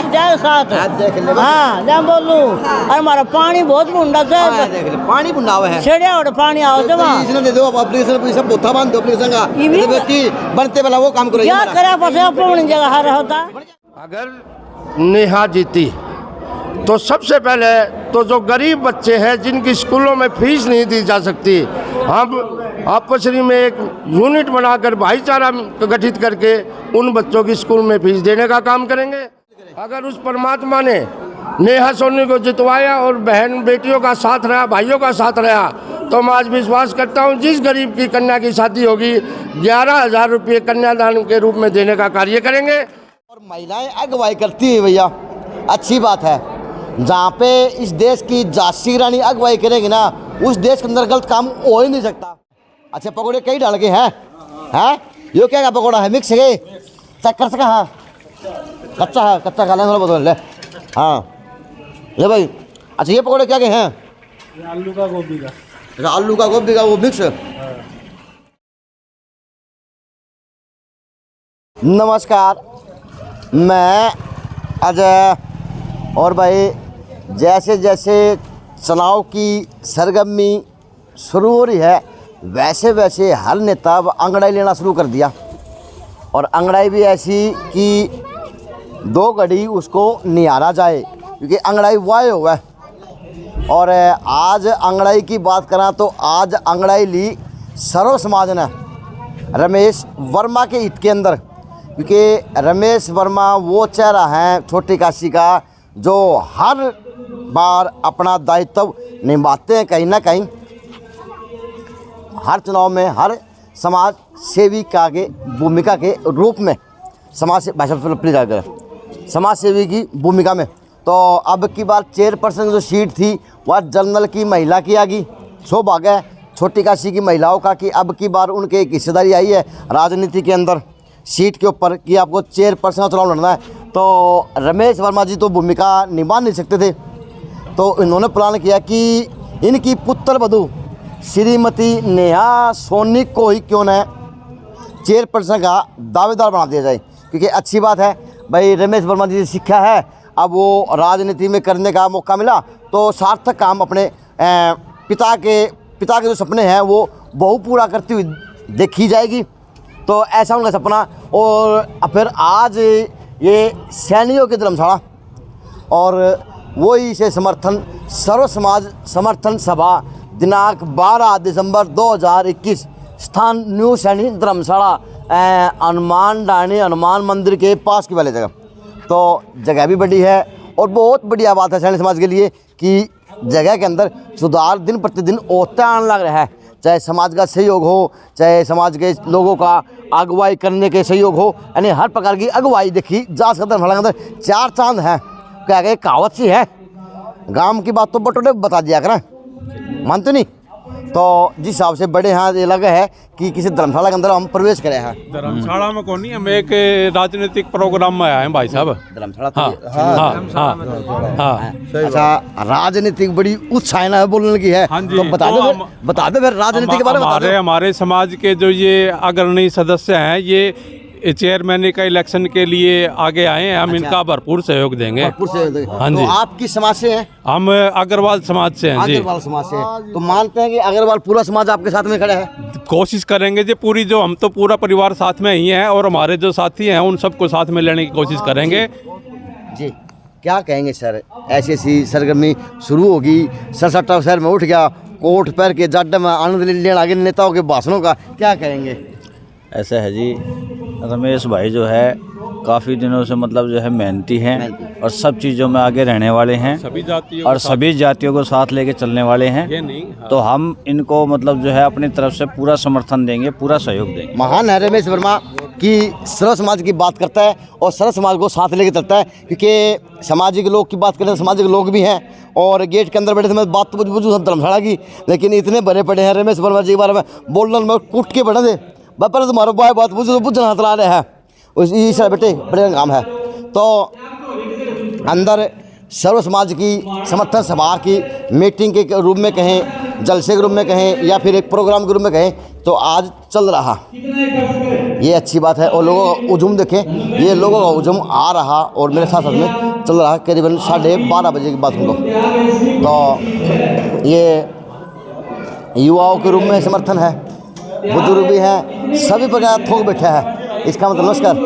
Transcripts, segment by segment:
आज जाए साथ। हाँ जा बोलूं अरे हमारा पानी बहुत बुंडा है, देख ले पानी बुंडा हुआ है, छेड़िया और पानी आओ तो इसने दे दो एप्लीकेशन सब बोथा बांध दो एप्लीकेशन का, ये व्यक्ति बनते वाला वो काम करो क्या करे बस अपनी जगह हर होता। अगर नेहा जीती तो सबसे पहले तो जो गरीब बच्चे हैं जिनकी स्कूलों में फीस नहीं दी जा सकती, हम आपसरी में एक यूनिट बनाकर भाईचारा गठित करके उन बच्चों की स्कूल में फीस देने का काम करेंगे। अगर उस परमात्मा ने नेहा सोनी को जितवाया और बहन बेटियों का साथ रहा, भाइयों का साथ रहा, तो मैं आज विश्वास करता हूँ जिस गरीब की कन्या की शादी होगी 11,000 रुपये कन्यादान के रूप में देने का कार्य करेंगे। और महिलाएं अगुवाई करती है भैया, अच्छी बात है। जहाँ पे इस देश की झांसी रानी अगुवाई करेगी ना, उस देश के अंदर गलत काम हो ही नहीं सकता। अच्छा पकौड़े कई डाल के हैं, यो क्या पकौड़ा है? मिक्स है, चेक कर सका? हाँ कच्चा है, कच्चा खा लें थोड़ा बहुत ले। हाँ ले भाई। अच्छा ये पकौड़े क्या के हैं? आलू का गोभी का। अच्छा आलू का गोभी का वो मिक्स। नमस्कार, मैं अजय। और भाई जैसे जैसे चुनाव की सरगर्मी शुरू हो रही है, वैसे वैसे हर नेता अब अंगड़ाई लेना शुरू कर दिया। और अंगड़ाई भी ऐसी कि 2 घड़ी उसको निहारा जाए, क्योंकि अंगड़ाई वाय हुआ है। और आज अंगड़ाई की बात करा तो आज अंगड़ाई ली सर्व समाज ने रमेश वर्मा के हित के अंदर, क्योंकि रमेश वर्मा वो चेहरा है छोटी काशी का जो हर बार अपना दायित्व निभाते हैं कहीं ना कहीं, हर चुनाव में हर समाज सेवी का के भूमिका के रूप में, समाज सेवी की भूमिका में। तो अब की बार चेयरपर्सन जो सीट थी वह जनरल की महिला की आ गई। सौभाग्य है छोटी काशी की महिलाओं का कि अब की बार उनके एक हिस्सेदारी आई है राजनीति के अंदर सीट के ऊपर कि आपको चेयरपर्सन का चुनाव लड़ना है। तो रमेश वर्मा जी तो भूमिका निभा नहीं सकते थे, तो इन्होंने प्लान किया कि इनकी पुत्र वधू श्रीमती नेहा सोनी को ही क्यों न चेयरपर्सन का दावेदार बना दिया जाए, क्योंकि अच्छी बात है भाई रमेश वर्मा जी शिक्षा है, अब वो राजनीति में करने का मौका मिला तो सार्थक काम अपने पिता के जो सपने हैं वो बहू पूरा करती हुई देखी जाएगी। तो ऐसा उनका सपना। और फिर आज ये सैनिकों की धर्मशाला और वही से समर्थन सर्व समाज समर्थन सभा दिनांक 12 दिसंबर 2021 स्थान न्यू सैनी धर्मशाला हनुमान डाणी हनुमान मंदिर के पास की वाली जगह। तो जगह भी बड़ी है और बहुत बढ़िया बात है सैनी समाज के लिए कि जगह के अंदर सुधार दिन प्रतिदिन होता आने लग रहा है। चाहे समाज का सहयोग हो, चाहे समाज के लोगों का अगुवाई करने के सहयोग हो, यानी हर प्रकार की अगुवाई देखी जा सकता है। अंदर 4 चांद हैं, क्या कहे कहावत सी है, गांव की बात तो बटोटे बता दिया करें, मानते नहीं। तो जिस हिसाब से बड़े यहाँ ये लगा है कि किसी धर्मशाला के अंदर हम प्रवेश करे हैं। धर्मशाला में कौन नहीं, हम एक राजनीतिक प्रोग्राम में आए हैं भाई साहब। धर्मशाला अच्छा राजनीतिक बड़ी उत्साह है बोलने की है। हाँ जी, तो बता दो फिर राजनीति के बारे में। हमारे समाज के जो ये अग्रणी सदस्य हैं ये चेयरमैन का इलेक्शन के लिए आगे आए हैं, हम इनका भरपूर सहयोग देंगे। हाँ जी। तो आप किस समाज से हैं? हम अग्रवाल समाज से हैं जी। अग्रवाल समाज से हैं। तो मानते हैं कि अग्रवाल पूरा समाज आपके साथ में खड़ा है? कोशिश करेंगे जी पूरी, जो हम तो पूरा परिवार साथ में ही हैं और हमारे जो साथी हैं उन सबको साथ में लेने की कोशिश करेंगे जी। क्या कहेंगे सर, ऐसी सरगर्मी शुरू होगी, सरसट्टा शहर में उठ गया, कोट पैर के जड्ड में आनंद लेने आगे नेताओं के भाषणों का, क्या कहेंगे? ऐसा है जी, रमेश भाई जो है काफ़ी दिनों से मतलब जो है मेहनती हैं और सब चीज़ों में आगे रहने वाले हैं, सभी जातियों को साथ लेके चलने वाले हैं। हाँ। तो हम इनको मतलब जो है अपनी तरफ से पूरा समर्थन देंगे, पूरा सहयोग देंगे। महान है रमेश वर्मा कि सर्व समाज की बात करता है और सर्व समाज को साथ लेके चलता है, क्योंकि सामाजिक लोग की बात करें तो सामाजिक लोग भी हैं। और गेट के अंदर बैठे थे मैं बात तो बुझू धर्मशाला की, लेकिन इतने भरे पड़े हैं रमेश वर्मा जी के बारे में बोलने में कूट के बढ़े थे पर तुम्हारा बाय बात बुझो तो बुझना हतला रहे हैं उस बेटे बड़े काम है। तो अंदर सर्व समाज की समर्थन सभा की मीटिंग के रूप में कहें, जलसे के रूप में कहें या फिर एक प्रोग्राम के रूप में कहें, तो आज चल रहा ये अच्छी बात है। और लोगों का हुजूम देखें, ये लोगों का हुजूम आ रहा और मेरे साथ साथ में चल रहा करीबन 12:30 बजे की बात उनको। तो ये युवाओं के रूप में समर्थन है, बुजुर्ग भी हैं, सभी प्रकार थोक बैठा है। इसका मतलब नमस्कार,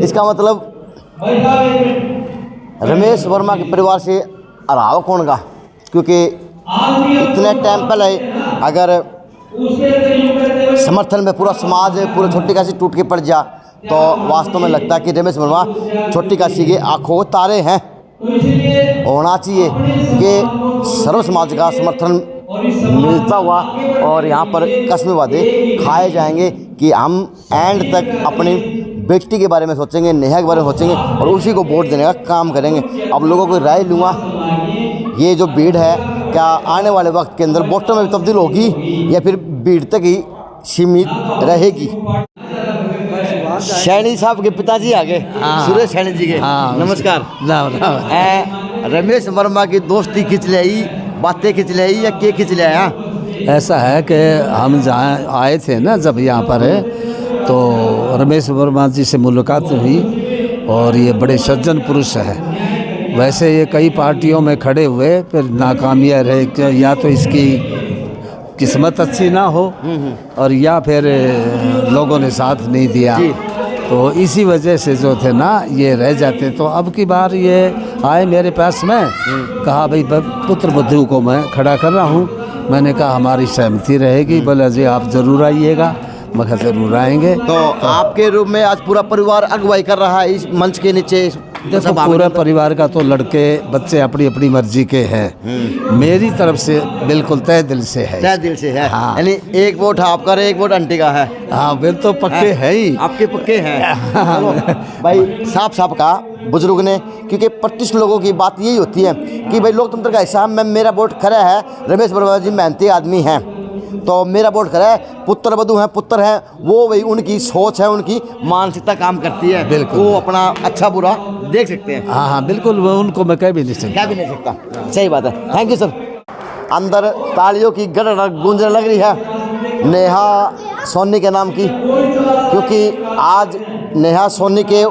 इसका मतलब रमेश वर्मा के परिवार से अराव कौन का, क्योंकि इतने टाइम पहले अगर समर्थन में पूरा समाज पूरा छोटी काशी टूट के पड़ जा तो वास्तव में लगता है कि रमेश वर्मा छोटी काशी के आंखों के तारे हैं। होना चाहिए कि सर्व समाज का समर्थन मिलता हुआ और यहाँ पर कसमें वादे खाए जाएंगे कि हम एंड तक अपनी बेटी के बारे में सोचेंगे, नेहा के बारे में सोचेंगे और उसी को वोट देने का काम करेंगे। अब लोगों को राय लूँगा, ये जो भीड़ है क्या आने वाले वक्त के अंदर वोटों में भी तब्दील होगी या फिर भीड़ तक ही सीमित रहेगी। सैनी साहब के पिताजी आगे, सुरेश सैनी जी के, नमस्कार। रमेश वर्मा की दोस्ती खिंच लाई, बातें खिंच लाई या के खिंच लाया? ऐसा है कि हम जहाँ आए थे ना जब यहाँ पर तो रमेश वर्मा जी से मुलाकात हुई और ये बड़े सज्जन पुरुष हैं। वैसे ये कई पार्टियों में खड़े हुए फिर नाकामयाब रहे, या तो इसकी किस्मत अच्छी ना हो और या फिर लोगों ने साथ नहीं दिया, तो इसी वजह से जो थे ना ये रह जाते। तो अब की बार ये आए मेरे पास में, कहा भाई पुत्र बुद्धू को मैं खड़ा कर रहा हूँ। मैंने कहा हमारी सहमति रहेगी, बोला जी आप ज़रूर आइएगा। मैं कहा ज़रूर आएंगे। तो आपके रूप में आज पूरा परिवार अगुवाई कर रहा है इस मंच के नीचे? देखो पूरे परिवार का तो लड़के बच्चे अपनी अपनी मर्जी के हैं, मेरी तरफ से बिल्कुल तय दिल से है। तय दिल से है, हाँ। यानी एक वोट आपका एक वोट आंटी का है। हाँ बिल तो पक्के है ही, आपके पक्के हैं। भाई साफ का बुजुर्ग ने, क्योंकि 25 लोगों की बात यही होती है कि भाई लोकतंत्र का हिस्सा में मेरा वोट खड़ा है। रमेश वर्मा जी मेहनती आदमी हैं तो मेरा वोट खड़ा है। पुत्र वधू हैं, पुत्र हैं, वो भाई उनकी सोच है, उनकी मानसिकता काम करती है। बिल्कुल वो अपना अच्छा बुरा देख सकते हैं। हाँ बिल्कुल, उनको मैं कह भी नहीं सकता। सही बात है, थैंक यू सर। अंदर तालियों की गड़गड़ गूंजने लग रही है नेहा सोनी के नाम की, क्योंकि आज नेहा सोनी के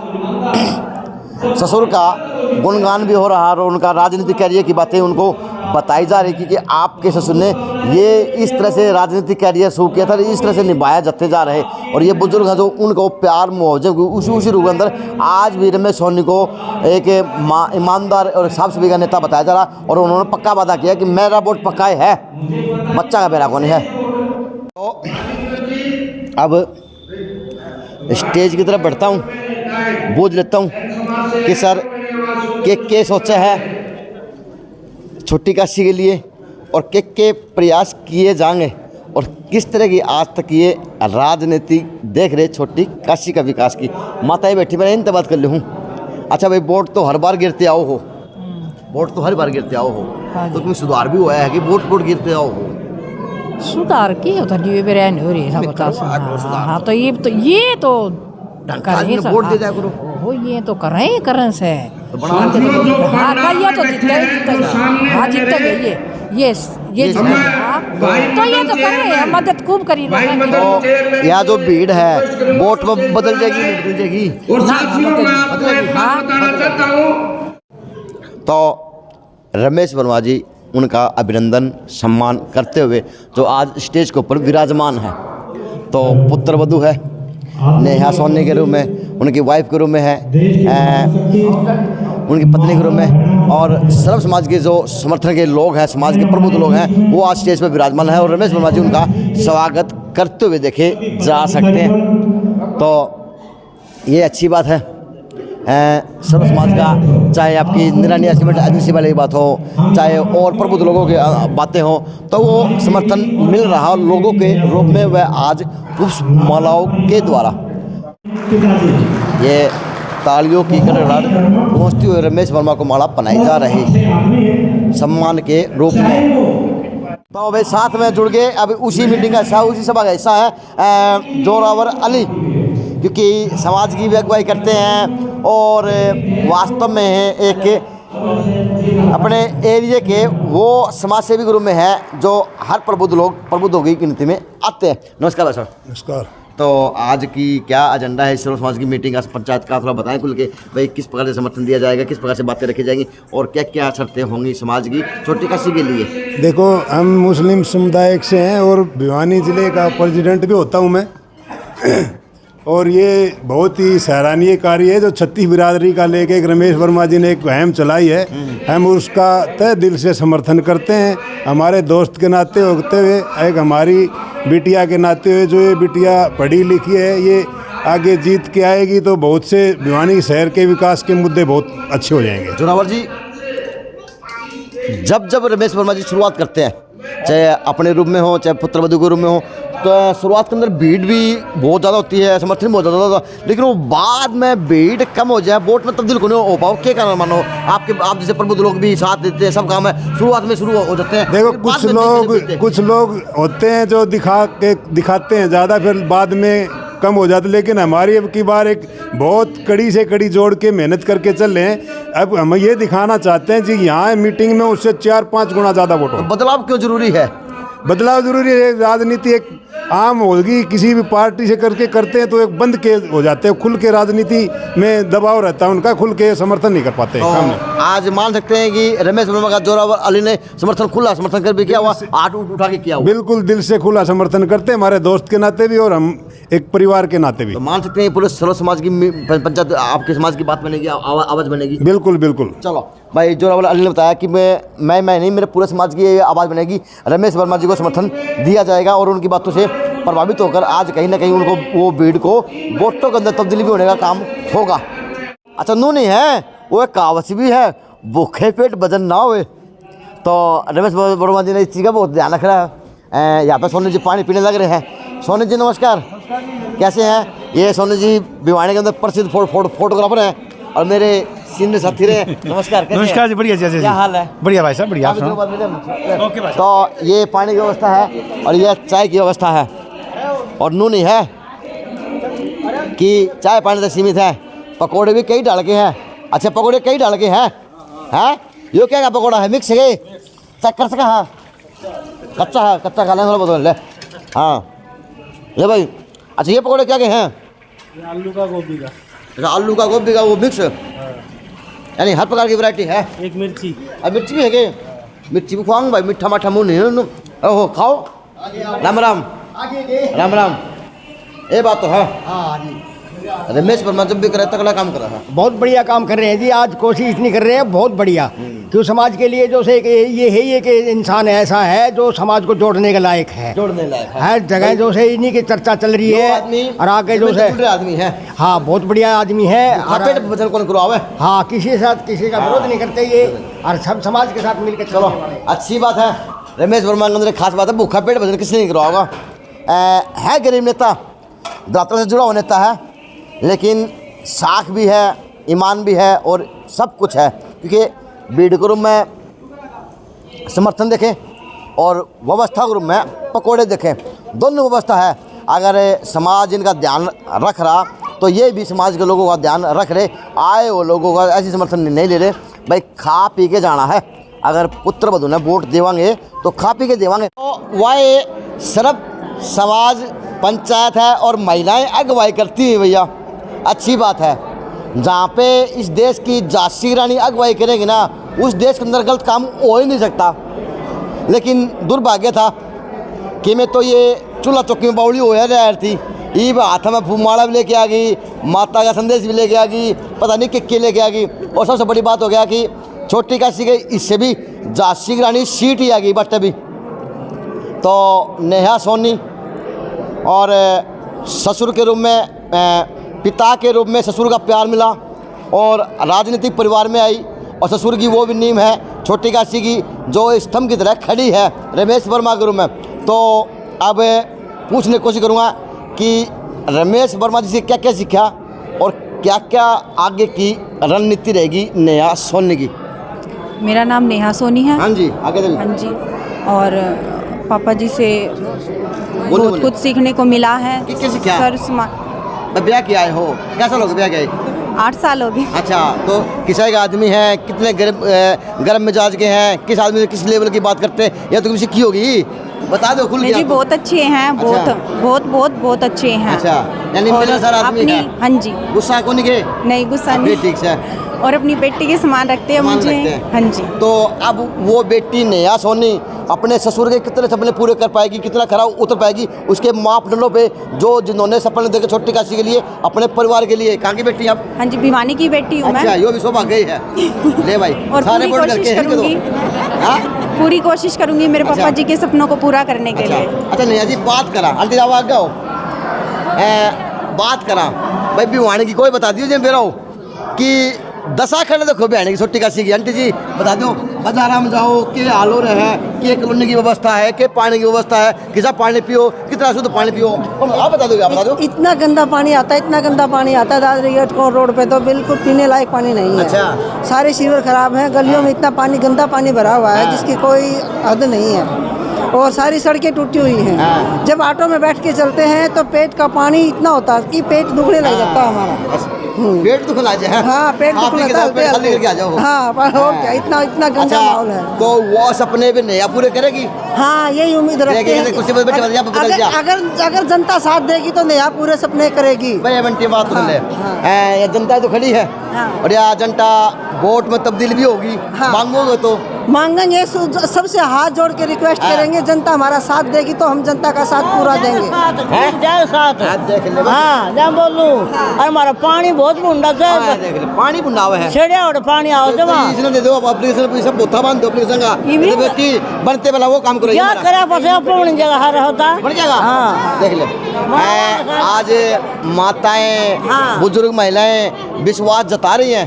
ससुर का गुणगान भी हो रहा है और उनका राजनीतिक कैरियर की बातें उनको बताई जा रही कि आपके ससुर ने ये इस तरह से राजनीतिक कैरियर शुरू किया था, इस तरह से निभाया जाते जा रहे। और ये बुजुर्ग हैं जो उनको प्यार मुआवजे उसी रूप के अंदर आज भी रमेश सोनी को एक ईमानदार और साफ सभी का नेता बताया जा रहा। और उन्होंने पक्का वादा किया कि मेरा वोट पक्का है, बच्चा का मेरा कौन है। तो अब स्टेज की तरफ बढ़ता हूँ, बूझ लेता हूँ कि सर के सोचा है छोटी काशी के लिए और के प्रयास किए जाएंगे और किस तरह की आज तक ये राजनीति देख रहे छोटी काशी का विकास की। माताएं बैठी, मैं इन बात कर ली हूँ। अच्छा भाई, वोट तो हर बार गिरते आओ हो, वोट तो हर बार गिरते आओ हो, तो कोई सुधार भी हुआ है कि वोट गिरते आओ हो? सुधार की होता है बेरैन हो रही है बता। हाँ तो ये तो करें वोट दे दिया करो। वो ये तो करें से हाँ ये तो जीतते गए ये तो ये तो करें, मदद खूब करी। तो यहाँ जो भीड़ है वोट में बदल जाएगी, नहीं बदल जाएगी। तो रमेश वर्मा जी उनका अभिनंदन सम्मान करते हुए जो आज स्टेज के ऊपर विराजमान है, तो पुत्र वधू है नेहा सोनी के रूप में, उनकी वाइफ के रूप में है, उनकी पत्नी के रूप में, और सर्व समाज के जो समर्थन के लोग हैं, समाज के प्रबुद्ध लोग हैं, वो आज स्टेज पर विराजमान है और रमेश वर्मा जी उनका स्वागत करते हुए देखे जा सकते हैं। तो ये अच्छी बात है। सर्व समाज का, चाहे आपकी निरानी एस्टिमेट एजेंसी वाली बात हो, चाहे और प्रबुद्ध लोगों की बातें हो, तो वो समर्थन मिल रहा लोगों के रूप में वह आज पुष्प मालाओं के द्वारा ये तालियों की गड़गड़ाहट पहुँचती हुई रमेश वर्मा को माला पहनाई जा रही सम्मान के रूप में। तो भाई साथ में जुड़ गए अब उसी मीटिंग का हिस्सा, उसी सभा का हिस्सा है जोरावर अली, क्योंकि समाज की भी अगुवाई करते हैं और वास्तव में एक अपने एरिया के वो समाज सेवी ग्रुप में है जो हर प्रबुद्ध लोग प्रबुद्ध होगी गिनती में आते हैं। नमस्कार भाई साहब। नमस्कार। तो आज की क्या एजेंडा है सर्व समाज की मीटिंग, आज पंचायत का थोड़ा बताएं खुल के भाई, किस प्रकार से समर्थन दिया जाएगा, किस प्रकार से बातें रखी जाएंगी और क्या क्या शर्तें होंगी समाज की छोटी काशी के लिए। देखो, हम मुस्लिम समुदाय से हैं और भिवानी ज़िले का प्रेसिडेंट भी होता हूं मैं और ये बहुत ही सराहनीय कार्य है जो छत्तीस बिरादरी का लेके एक रमेश वर्मा जी ने एक मुहिम चलाई है। हम उसका तहे दिल से समर्थन करते हैं, हमारे दोस्त के नाते होते हुए, एक हमारी बिटिया के नाते हुए। जो ये बिटिया पढ़ी लिखी है, ये आगे जीत के आएगी तो बहुत से भिवानी शहर के विकास के मुद्दे बहुत अच्छे हो जाएंगे। जोरावर जी, जब रमेश वर्मा जी शुरुआत करते हैं, चाहे अपने रूप में हो चाहे पुत्रवधू के रूप में हो, तो शुरुआत के अंदर भीड़ भी बहुत ज़्यादा होती है, समर्थन बहुत ज़्यादा होता है, लेकिन वो बाद में भीड़ कम हो जाए, वोट में तब्दील नहीं हो पाओ, क्या कारण मानो आप जैसे प्रबुद्ध लोग भी साथ देते हैं, सब काम है शुरुआत में शुरू हो जाते हैं। देखो, कुछ लोग होते हैं जो दिखाते हैं ज़्यादा, फिर बाद में कम हो जाते, लेकिन हमारी अब की बार एक बहुत कड़ी से कड़ी जोड़ के मेहनत करके चल रहे हैं। अब हम ये दिखाना चाहते हैं जी यहाँ मीटिंग में उससे 4-5 गुना ज़्यादा वोट हो। बदलाव क्यों जरूरी है? बदलाव जरूरी है। राजनीति एक आम होगी, किसी भी पार्टी से करते हैं तो एक बंद के हो जाते हैं, खुल के राजनीति में दबाव रहता है उनका, खुल के समर्थन नहीं कर पाते हैं सामने। आज मान सकते हैं कि रमेश वर्मा का जोरावर अली ने समर्थन, खुला समर्थन कर भी किया हुआ, हाथ उठा के किया हुआ, बिल्कुल दिल से खुला समर्थन करते हैं, हमारे दोस्त के नाते भी और हम एक परिवार के नाते भी। तो मान सकते हैं पूरे सर्व समाज की पंचायत, आपके समाज की बात बनेगी, आवाज़ बनेगी। बिल्कुल बिल्कुल। चलो भाई, जोरावर अली ने बताया कि मैं नहीं, मेरे पूरे समाज की आवाज़ बनेगी, रमेश वर्मा जी को समर्थन दिया जाएगा और उनकी बातों से प्रभावित होकर आज कहीं ना कहीं उनको वो भीड़ को वोटों के अंदर तब्दीली भी होने का काम होगा। अच्छा, नू नहीं है, वो एक कहावत भी है, भूखे पेट वजन ना होए। तो रमेश वर्मा जी ने इस चीज़ का बहुत ध्यान रख रहा है। यहाँ पर सोनी जी पानी पीने लग रहे हैं। सोनी जी नमस्कार, कैसे हैं? ये सोनी जी भिवानी के अंदर प्रसिद्ध फोटोग्राफर हैं और मेरे सीनियर साथी रहे। नमस्कार। नमस्कार जी, बढ़िया जी, क्या हाल है? बढ़िया भाई साहब, बढ़िया। ओके भाई। तो ये पानी की व्यवस्था है और ये चाय की व्यवस्था है और नू नहीं है कि चाय पानी तक सीमित है, पकौड़े भी कई डाल के हैं। अच्छा, पकौड़े कई डाल के हैं, ये क्या पकौड़ा है? मिक्स है, चेक कर सका? हाँ, कच्चा है, कच्चा खा लें थोड़ा बहुत ले। हाँ ले भाई। अच्छा, ये पकौड़े क्या के हैं? आलू का गोभी का। अच्छा, आलू का गोभी का वो मिक्स, यानी हर प्रकार की वैरायटी है। एक मिर्ची, अब मिर्ची भी है क्या? मिर्ची भी खुआऊँ भाई, मीठा माठा मुँह नहीं। ओहो, खाओ। राम राम राम राम। ये बात तो है। रमेश वर्मा जब भी करे तगड़ा काम कर रहा है, बहुत बढ़िया काम कर रहे हैं जी। आज कोशिश इतनी कर रहे हैं, बहुत बढ़िया। क्यों समाज के लिए जो से ये है, ये कि इंसान ऐसा है जो समाज को जोड़ने के लायक है, जोड़ने लायक है। हर जगह जो से इन्हीं की चर्चा चल रही है और आगे जो से आदमी है। हाँ, बहुत बढ़िया आदमी है। वचन कौन करवावे? हाँ, किसी के साथ किसी का विरोध नहीं करते ये, और सब समाज के साथ मिलकर चलो, अच्छी बात है। रमेश वर्मा के अंदर एक खास बात है, भूखा पेट भजन किसने नहीं करवाओगा। है गरीब नेता, धरातल से जुड़ा हुआ नेता है, लेकिन साख भी है, ईमान भी है और सब कुछ है। क्योंकि भीड़ के रूप में समर्थन देखें और व्यवस्था के रूप में पकौड़े देखें, दोनों व्यवस्था है। अगर समाज इनका ध्यान रख रहा तो ये भी समाज के लोगों का ध्यान रख रहे, आए वो लोगों का ऐसी समर्थन नहीं ले रहे भाई, खा पी के जाना है। अगर पुत्र वधू ने वोट देवांगे तो खा पी के देवांगे। तो वह सिर्फ समाज पंचायत है और महिलाएं अगुवाई करती है भैया, अच्छी बात है। जहाँ पे इस देश की झांसी रानी अगुवाई करेगी ना, उस देश के अंदर गलत काम हो ही नहीं सकता। लेकिन दुर्भाग्य था कि मैं तो ये चूल्हा चौकी में बाउली हो रहा थी, ये हाथ में फूमाड़ा भी लेके आ गई, माता का संदेश भी लेके आ गई, पता नहीं किक्के लेके आ गई। और सबसे बड़ी बात हो गया कि छोटी काशी के इससे भी झांसी की रानी सीट ही आ गई बट अभी। तो नेहा सोनी और ससुर के रूप में, पिता के रूप में ससुर का प्यार मिला और राजनीतिक परिवार में आई, और ससुर की वो भी नींव है छोटी काशी की जो स्तंभ की तरह खड़ी है रमेश वर्मा के रूप में। तो अब पूछने की कोशिश करूँगा कि रमेश वर्मा जी से क्या क्या सीखा और क्या क्या आगे की रणनीति रहेगी नेहा सोनी की। मेरा नाम नेहा सोनी है। हाँ जी, आगे चलिए। हाँ जी, और पापा जी से बहुत कुछ सीखने को मिला है। सर ब्याह किया है हो, कैसा लोग ब्याह किया? 8 साल हो गए। अच्छा, तो किस का आदमी है, कितने गर्म मिजाज के हैं, किस आदमी से किस लेवल की बात करते हैं, या तो सीखी होगी बता दो खुल नहीं के जी, आपको। बहुत अच्छे हैं, बहुत बहुत बहुत बहुत अच्छे हैं। अच्छा, यानी और मिलनसार आदमी अपनी, है। हाँ जी, गुस्सा को नहीं के नहीं गुस्सा अभी नहीं, ठीक से और अपनी बेटी के समान रखते हैं मान मुझे। रखते हैं। हाँ जी। तो अब वो बेटी नेहा सोनी अपने ससुर के कितने सपने पूरे कर पाएगी, कितना खरा उतर पाएगी, उसके मापदंडों पे जो जिन्होंने सपने देखे छोटी काशी के लिए, अपने परिवार के लिए। कहाँ की बेटी आप? हाँ जी, भिवानी की बेटी हूँ अच्छा, मैं। यो भी सौभाग्य ही है। ले भाई, और सारे पूरी बोर्ड कोशिश करके हैं इनके करूंगी, तो। हाँ? पूरी कोशिश करूंगी मेरे अच्छा। पापा जी के सपनों को पूरा करने के अच्छा लिए। अच्छा नेहा जी, बात करा अल्टी जाओ आगे हो बात करा भाई भिवानी की कोई बता दियो जे मेरा हो कि दशा खंड देखो बहन की छोटी काशी की। आंटी जी बता दो, बाजार में जाओ के हाल हो रहे हैं, के कॉलोनी की व्यवस्था है, के पानी की व्यवस्था है, किसा पानी पियो, कितना शुद्ध पानी पियो, आप बता दो, आप बता दो। इतना गंदा पानी आता है, इतना गंदा पानी आता है दादरी गेट को रोड पे, तो बिल्कुल पीने लायक पानी नहीं है। अच्छा। सारे सीवर खराब हैं, गलियों में इतना पानी, गंदा पानी भरा हुआ है जिसकी कोई हद नहीं है, और सारी सड़कें टूटी हुई हैं। जब ऑटो में बैठ के चलते हैं तो पेट का पानी इतना होता है कि पेट दुखने लग जाता है हमारा। पेट दुखने लग जाए। हाँ, पेट आप ही के साथ पेट खाली करके आ जाओ। हाँ, पर और क्या, इतना इतना गंदा माहौल है। तो वो सपने भी नेहा पूरे करेगी? हाँ, यही उम्मीद रखते हैं। कुर्सी पर बैठे वाले यहाँ पे बदल जा। अगर जनता साथ देगी तो नेहा पूरे सपने करेगी। भाई एवंटी बात तो ले, ये जनता तो खड़ी है और यह जनता वोट में तब्दील भी होगी, मांगोगे तो मांगेंगे, सबसे हाथ जोड़ के रिक्वेस्ट करेंगे, जनता हमारा साथ देगी तो हम जनता का साथ पूरा देंगे। हाँ, जब बोलूं हमारा पानी बहुत बुंदा है, देख ले पानी बुंदा हुआ है, छेड़े और पानी आओ तो इसने दे दो एप्लीकेशन सब बोथा बांध दो एप्लीकेशन का, तो व्यक्ति बनते वाला वो काम करो क्या करे, बस अपनी जगह होता बन जाएगा। हाँ, देख ले आज माताएं बुजुर्ग महिलाएं विश्वास जता रही हैं,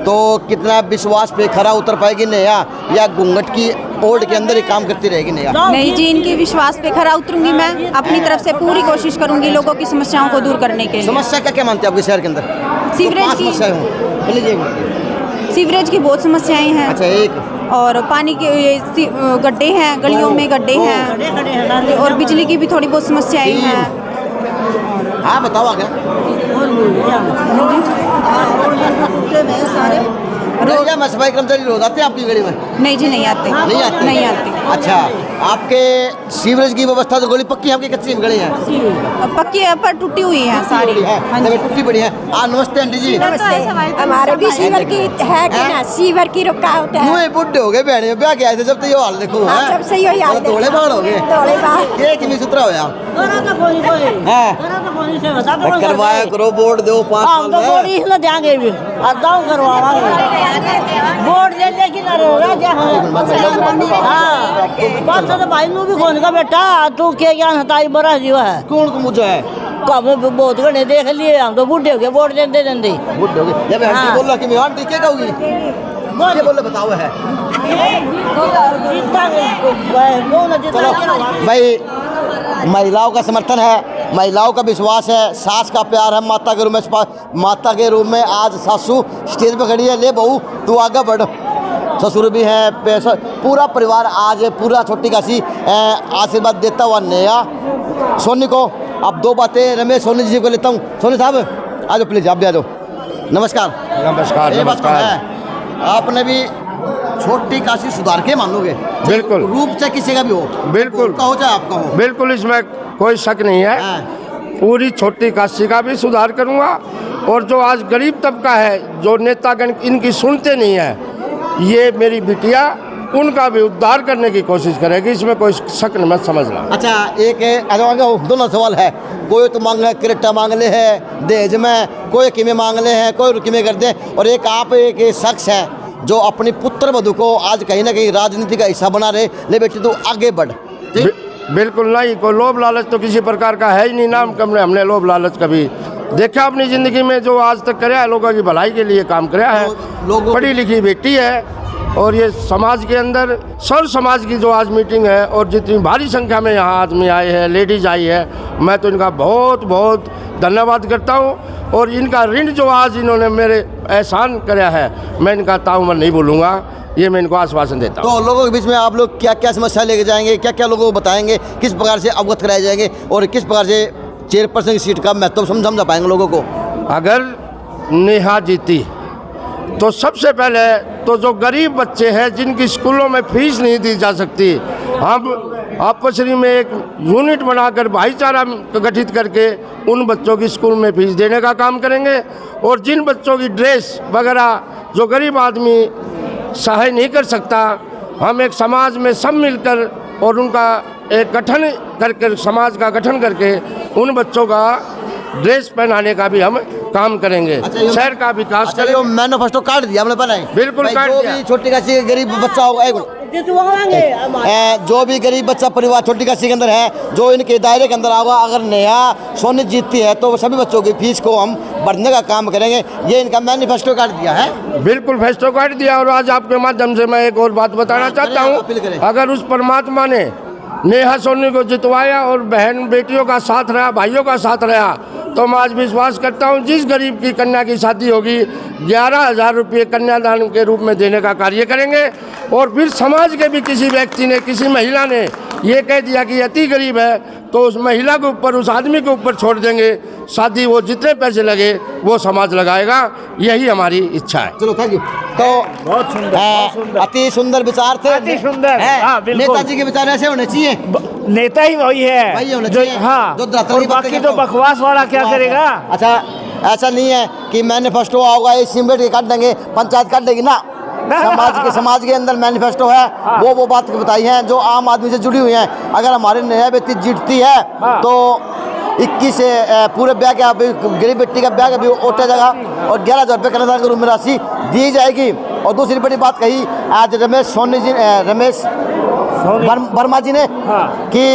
तो कितना विश्वास पे खरा उतर पाएगी नेहा, या घूंघट की ओढ़ के अंदर ही काम करती रहेगी नेहा? नहीं जी, इनके विश्वास पे खरा उतरूंगी मैं, अपनी तरफ से पूरी कोशिश करूंगी लोगों की समस्याओं को दूर करने के लिए। समस्या क्या क्या मानते हैं आपके शहर के अंदर? सीवरेज तो की, सीवरेज की बहुत समस्याएं हैं। अच्छा, एक और पानी के ये गड्ढे हैं, गलियों में गड्ढे हैं, और बिजली की भी थोड़ी बहुत समस्याएं हैं। हाँ बताओ आगे। रोज मैं सफाई कर्मचारी रोज आते हैं आपकी गाड़ी में? नहीं जी, नहीं आते। नहीं आते? नहीं आते। अच्छा, आपके सीवरेज की व्यवस्था तो गली पक्की है, आपकी कच्ची गली है? पक्की है पर टूटी हुई है सारी। हाँ, टूटी पड़ी है। नमस्ते आंटी जी। हमारे भी सीवर की है कि ना, सीवर की रुकावट है। मुँह बुढ़े हो गए बहन, ब्याह के आए थे जब तो ये हाल देखो। हाँ, जब से यही हाल थोड़े बाढ़ हो गए, थोड़े बाढ़। ये कितनी सुतरा होया करवाया करो, बोर्ड दो 5 साल में। बोर्ड इसमें देंगे भी, अदाऊ करवावांगे, बोर्ड दे दे कि ना रोगा क्या है। हाँ, बात तो भाई नू भी कौन का बेटा, तू क्या ज्ञान हताई बड़ा जीवा है। कौन को मुझे है? कब बहुत घने देख लिए, हम तो बूढ़े हो गए, वोट देते देते बुढ़े हो गए। जब आंटी बोल रहा कि मैं आंटी क्या कहूँगी, ये बोले बताओ है। चलो भाई, महिलाओं का समर्थन है, महिलाओं का विश्वास है, सास का प्यार है, माता के रूप में आज सासू स्टेज पे खड़ी है। ले बहू तू आगे बढ़, ससुर भी हैं, पूरा परिवार आज पूरा छोटी काशी आशीर्वाद देता हुआ नेहा सोनी को। अब दो बातें रमेश सोनी जी को लेता हूँ। सोनी साहब आ जाओ प्लीज, आप भी आ जाओ। नमस्कार। नमस्कार। ये बात तो नमस्कार। है, आपने भी छोटी काशी सुधार के मानोगे? बिल्कुल। रूप से किसी का भी हो, बिल्कुल कहो चाहे आपका हो, बिल्कुल, इसमें कोई शक नहीं है। पूरी छोटी काशी का भी सुधार करूंगा, और जो आज गरीब तबका है, जो नेतागण इनकी सुनते नहीं है, ये मेरी बिटिया उनका भी उद्धार करने की कोशिश करेगी, इसमें कोई शक नहीं, मत समझना। अच्छा, एक दोनों सवाल है, कोई तो मांग है क्रेटा मांग ले है दहेज में, कोई किमें मांग ले है, कोई रुकिमें कर दे, और एक आप एक शख्स है जो अपनी पुत्र वधू को आज कहीं ना कहीं राजनीति का हिस्सा बना रहे। ले बेटी तू आगे बढ़। बिल्कुल नहीं, कोई लोभ लालच तो किसी प्रकार का है ही नहीं, नाम कम हमने लोभ लालच कभी देखा अपनी ज़िंदगी में। जो आज तक कराया है, लोगों की भलाई के लिए काम कराया है, पढ़ी लिखी बेटी है, और ये समाज के अंदर सर्व समाज की जो आज मीटिंग है, और जितनी भारी संख्या में यहाँ आदमी आए हैं, लेडीज आई है, मैं तो इनका बहुत बहुत धन्यवाद करता हूँ। और इनका ऋण जो आज इन्होंने मेरे एहसान कराया है, मैं इनका ताउम्र नहीं भूलूंगा, ये मैं इनको आश्वासन देता हूँ। तो लोगों के बीच में आप लोग क्या क्या समस्या लेके जाएंगे, क्या क्या लोगों को बताएंगे, किस प्रकार से अवगत कराए जाएंगे, और किस प्रकार से चेयरपर्सन की सीट का महत्व समझा पाएंगे लोगों को? अगर नेहा जीती तो सबसे पहले तो जो गरीब बच्चे हैं जिनकी स्कूलों में फीस नहीं दी जा सकती, हम आपसरी में एक यूनिट बनाकर भाईचारा गठित करके उन बच्चों की स्कूल में फीस देने का काम करेंगे। और जिन बच्चों की ड्रेस वगैरह जो गरीब आदमी सहाय नहीं कर सकता, हम एक समाज में सब मिलकर और उनका एक गठन करके, समाज का गठन करके उन बच्चों का ड्रेस पहनाने का भी हम काम करेंगे। शहर का विकास करेंगे। मैनिफेस्टो काट दिया हमने बनाए, बिल्कुल काट दिया। छोटी काशी गरीब बच्चा होगा, जो भी गरीब बच्चा परिवार छोटी काशी के अंदर है, जो इनके दायरे के अंदर आएगा, अगर नेहा सोनी जीतती है तो सभी बच्चों की फीस को हम बढ़ने का काम करेंगे। ये इनका मैनिफेस्टो काट दिया है। बिल्कुल फेस्टो काट दिया। और आज आपके माध्यम से मैं एक और बात बताना चाहता हूँ, अगर उस परमात्मा ने नेहा सोनी को जितवाया और बहन बेटियों का साथ रहा, भाइयों का साथ रहा, तो मैं आज विश्वास करता हूँ जिस गरीब की कन्या की शादी होगी 11,000 रुपये कन्यादान के रूप में देने का कार्य करेंगे। और फिर समाज के भी किसी व्यक्ति ने, किसी महिला ने ये कह दिया कि अति गरीब है, तो उस महिला के ऊपर, उस आदमी के ऊपर छोड़ देंगे शादी, वो जितने पैसे लगे वो समाज लगाएगा। यही हमारी इच्छा है। चलो थैंक यू। तो बहुत सुंदर, अति सुंदर विचार थे, अति सुंदर। हाँ, बिल्कुल। नेताजी के विचार ऐसे होने चाहिए। नेता ही वही है, वही होना जो चाहिए। हाँ, जो धरातल और की बातें बाकी करता तो हो। बकवास वाला क्या करेगा। अच्छा, ऐसा नहीं है कि मैनिफेस्टो होगा ये सिमरेट के काट देंगे, पंचायत काट देगी ना। समाज के अंदर मैनिफेस्टो है। वो बात बताई है जो आम आदमी से जुड़ी हुई है। अगर हमारे नया व्यक्ति जीतती है तो 21 से पूरे ब्याह का, गरीब बेटी का ब्याह का भी ओटा जाएगा और 11,000 रुपये कन्यादान के रूप में राशि दी जाएगी। और दूसरी बड़ी बात कही आज रमेश वर्मा जी ने कि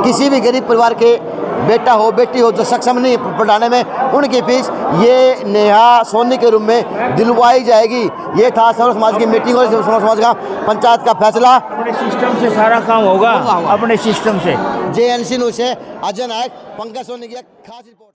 किसी भी गरीब परिवार के बेटा हो, बेटी हो जो सक्षम नहीं पढ़ाने में, उनकी फीस ये नेहा सोनी के रूप में दिलवाई जाएगी। ये था सर्व समाज की मीटिंग और सर्व समाज का पंचायत का फैसला। अपने सिस्टम से सारा काम होगा, अपने सिस्टम से। JNC न्यूज़ से अजय नायक, पंकज सोनी की खास रिपोर्ट।